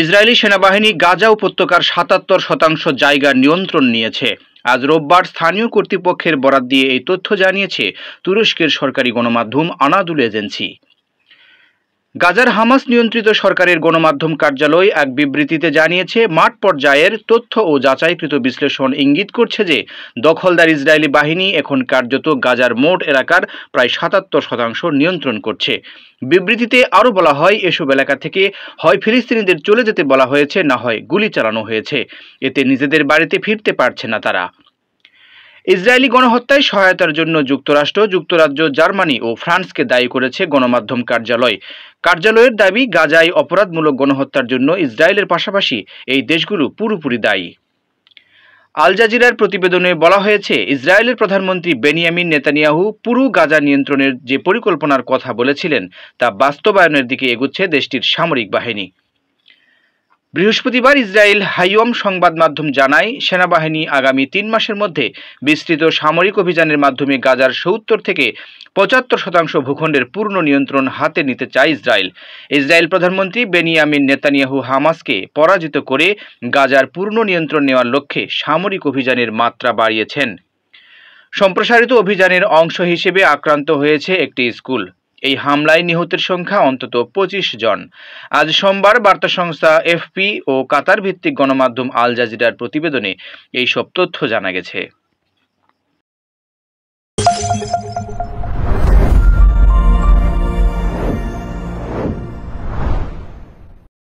Israeli সেনাবাহিনী গাজা উপত্যকার ৭৭% জায়গার নিয়ন্ত্রণ নিয়েছে। আজ রোববার স্থানীয় কর্তৃপক্ষের বরাত দিয়ে এই তথ্য জানিয়েছে তুরস্কের সরকারি গণমাধ্যম আনাদুল এজেন্সি। গাজার হামাস নিয়ন্ত্রিত সরকারের গণমাধ্যম কার্যালয় এক বিবৃতিতে জানিয়েছে, মাঠ পর্যায়ের তথ্য ও যাচাইকৃত বিশ্লেষণ ইঙ্গিত করছে যে দখলদার ইসরায়েলি বাহিনী এখন কার্যত গাজার মোট এলাকার প্রায় ৭৭% নিয়ন্ত্রণ করছে। বিবৃতিতে আরও বলা হয়, এসব এলাকা থেকে হয় ফিলিস্তিনিদের চলে যেতে বলা হয়েছে, না হয় গুলি চালানো হয়েছে। এতে নিজেদের বাড়িতে ফিরতে পারছে না তারা। ইসরায়েলি গণহত্যায় সহায়তার জন্য যুক্তরাষ্ট্র, যুক্তরাজ্য, জার্মানি ও ফ্রান্সকে দায়ী করেছে গণমাধ্যম কার্যালয়ের দাবি, গাজায় অপরাধমূলক গণহত্যার জন্য ইসরায়েলের পাশাপাশি এই দেশগুলো পুরোপুরি দায়ী। আল জাজিরার প্রতিবেদনে বলা হয়েছে, ইসরায়েলের প্রধানমন্ত্রী বেনিয়ামিন নেতানিয়াহু পুরো গাজা নিয়ন্ত্রণের যে পরিকল্পনার কথা বলেছিলেন তা বাস্তবায়নের দিকে এগুচ্ছে দেশটির সামরিক বাহিনী। বৃহস্পতিবার ইসরায়েল হাইয়ম সংবাদ মাধ্যম জানায়, সেনাবাহিনী আগামী ৩ মাসের মধ্যে বিস্তৃত সামরিক অভিযানের মাধ্যমে গাজার ৭০ থেকে ৭৫% ভূখণ্ডের পূর্ণ নিয়ন্ত্রণ হাতে নিতে চায় ইসরায়েল প্রধানমন্ত্রী বেনিয়ামিন নেতানিয়াহু হামাসকে পরাজিত করে গাজার পূর্ণ নিয়ন্ত্রণ নেওয়ার লক্ষ্যে সামরিক অভিযানের মাত্রা বাড়িয়েছেন। সম্প্রসারিত অভিযানের অংশ হিসেবে আক্রান্ত হয়েছে একটি স্কুল। এই হামলায় নিহতের সংখ্যা অন্তত ২৫ জন। আজ সোমবার বার্তা সংস্থা এফপি ও কাতার ভিত্তিক গণমাধ্যম আল জাজিরার প্রতিবেদনে এইসব তথ্য জানা গেছে।